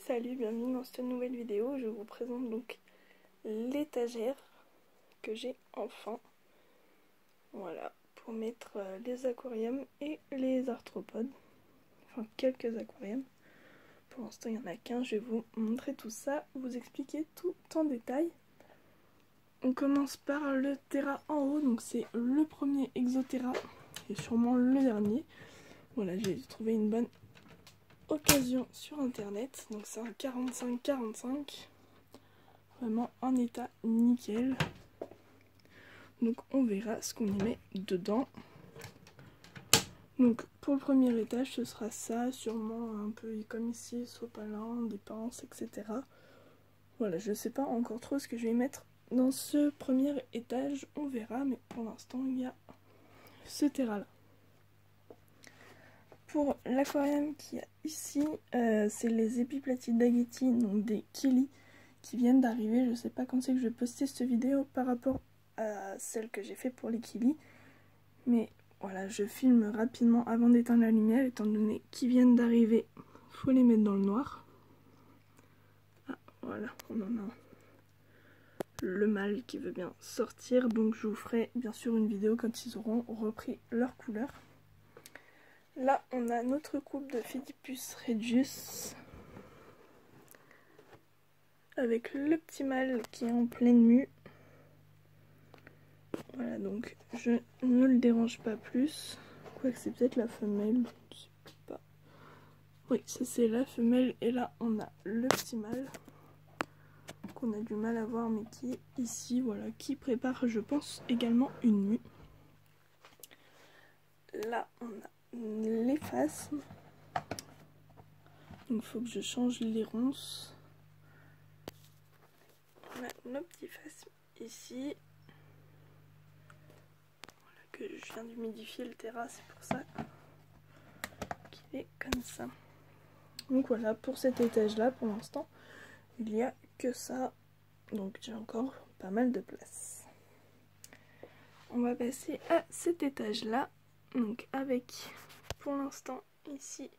Salut, bienvenue dans cette nouvelle vidéo. Je vous présente donc l'étagère que j'ai enfin. Voilà, pour mettre les aquariums et les arthropodes. Enfin, quelques aquariums. Pour l'instant, il n'y en a qu'un. Je vais vous montrer tout ça, vous expliquer tout en détail. On commence par le Terra en haut. Donc c'est le premier Exoterra et sûrement le dernier. Voilà, j'ai trouvé une bonne occasion sur internet, donc c'est un 45-45, vraiment en état nickel. Donc on verra ce qu'on y met dedans. Donc pour le premier étage ce sera ça, sûrement un peu comme ici, sopalin, des pinces, etc. Voilà, je sais pas encore trop ce que je vais mettre dans ce premier étage, on verra, mais pour l'instant il y a ce terrain là. Pour l'aquarium qu'il y a ici, c'est les épiplaties d'Aghetti, donc des Kili, qui viennent d'arriver. Je sais pas quand c'est que je vais poster cette vidéo par rapport à celle que j'ai fait pour les Kili. Mais voilà, je filme rapidement avant d'éteindre la lumière, étant donné qu'ils viennent d'arriver. Faut les mettre dans le noir. Ah, voilà, on en a le mâle qui veut bien sortir. Donc je vous ferai bien sûr une vidéo quand ils auront repris leur couleur. Là, on a notre couple de Phidippus regius avec le petit mâle qui est en pleine mue. Voilà, donc je ne le dérange pas plus. Quoique c'est peut-être la femelle, je sais pas. Oui, ça c'est la femelle. Et là, on a le petit mâle qu'on a du mal à voir, mais qui est ici, voilà, qui prépare, je pense, également une mue. Là, on a les faces. Donc il faut que je change les ronces. On a nos petits faces ici. Voilà, que je viens d'humidifier le terrain, c'est pour ça qu'il est comme ça. Donc voilà, pour cet étage là, pour l'instant, il n'y a que ça. Donc j'ai encore pas mal de place. On va passer à cet étage là. Donc avec, pour l'instant, ici,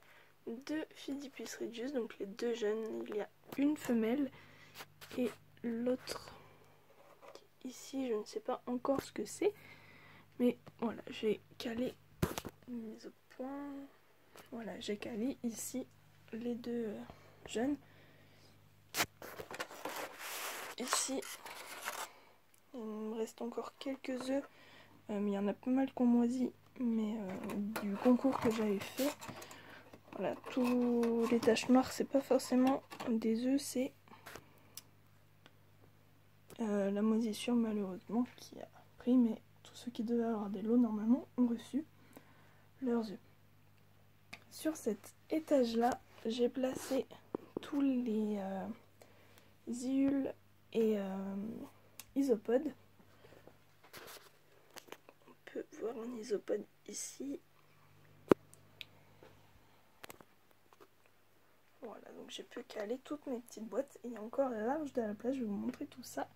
deux Phidippus regius, donc les deux jeunes. Il y a une femelle et l'autre ici, je ne sais pas encore ce que c'est. Mais voilà, j'ai calé mise au point. Voilà, j'ai calé ici les deux jeunes. Ici, il me reste encore quelques œufs. Mais il y en a pas mal qu'on moisit. Mais du concours que j'avais fait. Voilà, tous les taches noires, c'est pas forcément des œufs, c'est la moisissure malheureusement qui a pris. Mais tous ceux qui devaient avoir des lots normalement ont reçu leurs œufs. Sur cet étage là, j'ai placé tous les ziules et isopodes. On peut voir un isopode ici. Voilà, donc j'ai pu caler toutes mes petites boîtes et il y a encore large de la place, je vais vous montrer tout ça.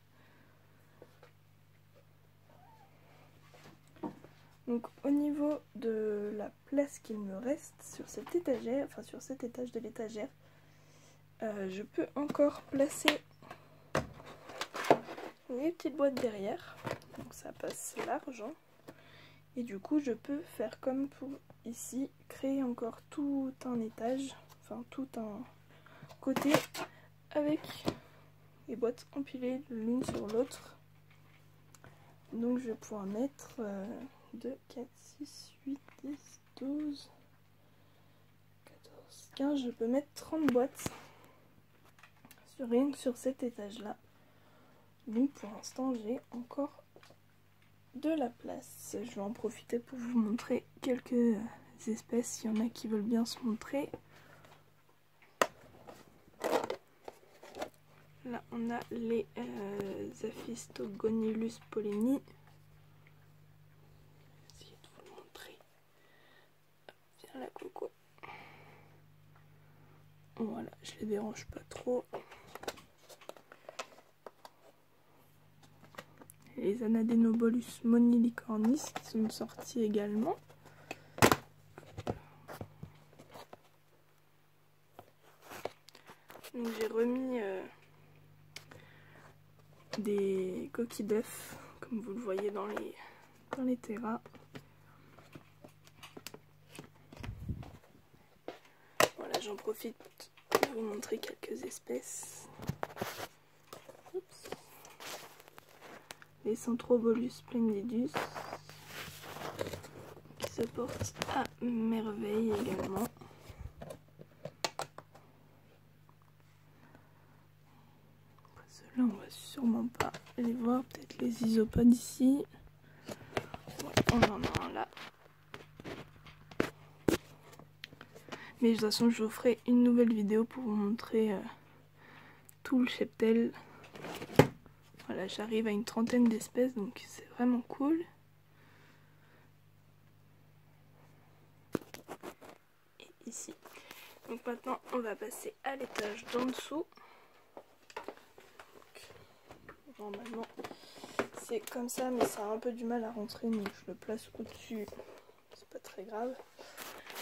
Donc au niveau de la place qu'il me reste sur cette étagère, enfin sur cet étage de l'étagère, je peux encore placer les petites boîtes derrière, donc ça passe large, hein. Et du coup je peux faire comme pour ici, créer encore tout un étage, enfin tout un côté avec les boîtes empilées l'une sur l'autre. Donc je vais pouvoir mettre 2, 4, 6, 8, 10, 12, 14, 15, je peux mettre 30 boîtes rien que sur cet étage là. Donc pour l'instant j'ai encore de la place. Je vais en profiter pour vous montrer quelques espèces, s'il y en a qui veulent bien se montrer. Là on a les Aphistogonylus polleni. Essayer de vous le montrer. Viens là coco. Voilà, je les dérange pas trop. Les Anadenobolus monilicornis qui sont sortis également. Donc j'ai remis des coquilles d'œufs, comme vous le voyez dans les terras. Voilà, j'en profite de vous montrer quelques espèces. Oups. Les Centrobolus splendidus, qui se portent à merveille également. Ceux-là, on va sûrement pas les voir. Peut-être les isopodes ici. Ouais, on en a un là. Mais de toute façon, je vous ferai une nouvelle vidéo pour vous montrer tout le cheptel. Voilà, j'arrive à une 30aine d'espèces, donc c'est vraiment cool. Et ici. Donc maintenant, on va passer à l'étage d'en dessous. Donc, normalement, c'est comme ça, mais ça a un peu du mal à rentrer, donc je le place au-dessus. C'est pas très grave.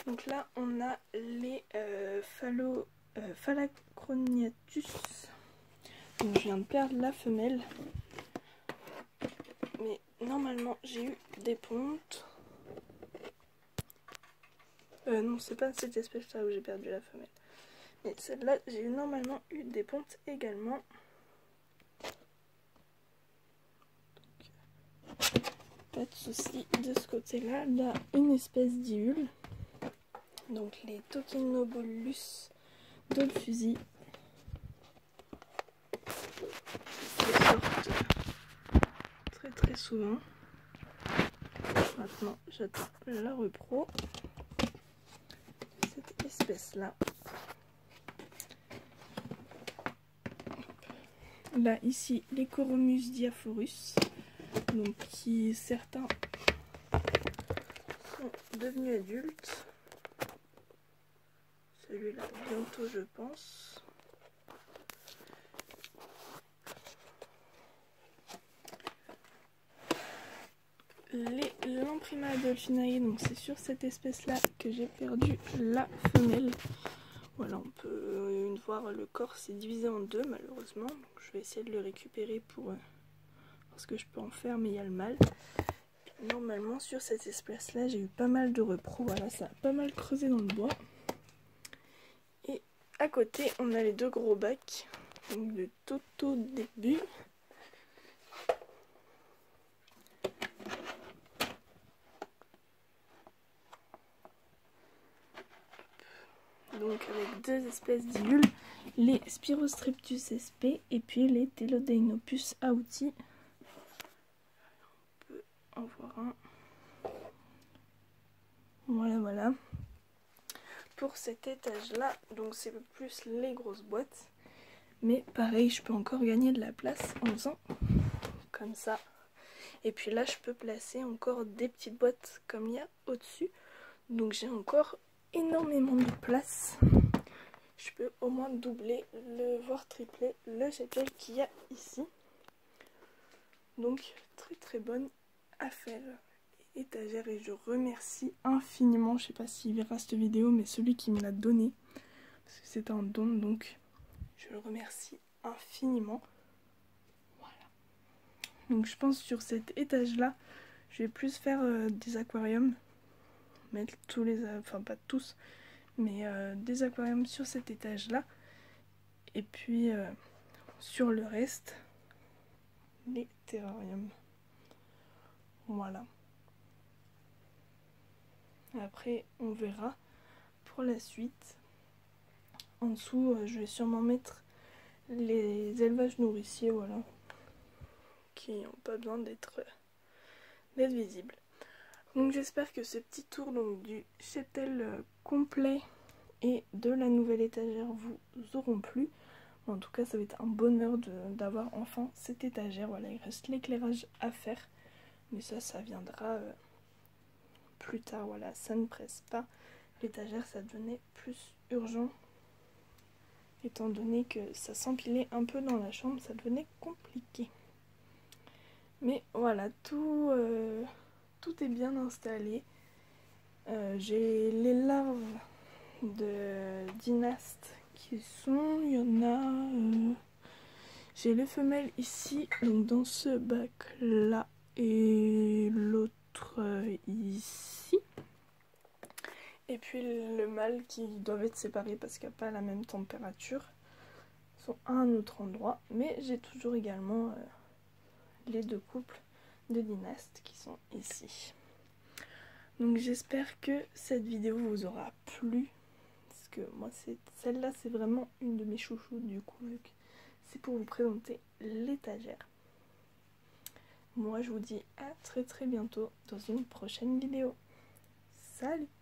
Donc là, on a les Phalacroniatus. Donc je viens de perdre la femelle. Mais normalement, j'ai eu des pontes. Non, c'est pas cette espèce-là où j'ai perdu la femelle. Mais celle-là, j'ai normalement eu des pontes également. Donc, pas de souci de ce côté-là. Là, une espèce d'Iule. Donc les Tocinobolus dolfusi. Ils sortent très souvent. Maintenant, j'attends la repro. Cette espèce-là. Là, ici, les Coromus diaphorus. Donc, qui certains sont devenus adultes. Celui-là, bientôt, je pense. Les Lamprima dolphinae, donc c'est sur cette espèce-là que j'ai perdu la femelle. Voilà, on peut voir le corps s'est divisé en deux malheureusement. Donc, je vais essayer de le récupérer pour voir ce que je peux en faire, mais il y a le mâle. Normalement, sur cette espèce-là, j'ai eu pas mal de repro. Voilà, ça a pas mal creusé dans le bois. Et à côté, on a les deux gros bacs, donc de tout au début. Donc avec deux espèces d'Iules, les Spirostreptus sp et puis les Telodeinopus auti. On peut en voir un. Voilà. Pour cet étage-là, donc c'est plus les grosses boîtes. Mais pareil, je peux encore gagner de la place en faisant comme ça. Et puis là, je peux placer encore des petites boîtes comme il y a au-dessus. Donc j'ai encore énormément de place. Je peux au moins doubler, voire tripler le cheptel qu'il y a ici. Donc très bonne affaire. Étagère, et je remercie infiniment, je sais pas s'il verra cette vidéo, mais celui qui me l'a donné, parce que c'est un don, donc je le remercie infiniment. Voilà. Donc je pense sur cet étage là, je vais plus faire des aquariums, mettre tous les, enfin pas tous, mais des aquariums sur cet étage là, et puis sur le reste, les terrariums. Voilà. Après, on verra pour la suite. En dessous, je vais sûrement mettre les élevages nourriciers, voilà, qui n'ont pas besoin d'être visibles. Donc j'espère que ce petit tour donc, du cheptel complet et de la nouvelle étagère vous auront plu. En tout cas, ça va être un bonheur d'avoir enfin cette étagère. Voilà, il reste l'éclairage à faire, mais ça viendra plus tard. Voilà, ça ne presse pas. L'étagère, ça devenait plus urgent, étant donné que ça s'empilait un peu dans la chambre, ça devenait compliqué. Mais voilà, tout est bien installé. J'ai les larves de dynastes qui qui sont, il y en a... j'ai les femelles ici, donc dans ce bac là, et l'autre ici. Et puis le mâle qui doivent être séparés parce qu'il n'y a pas la même température, sont à un autre endroit. Mais j'ai toujours également les deux couples de dynastes qui sont ici. Donc j'espère que cette vidéo vous aura plu. Parce que moi, celle-là, c'est vraiment une de mes chouchous du coup, vu que c'est pour vous présenter l'étagère. Moi, je vous dis à très bientôt dans une prochaine vidéo. Salut!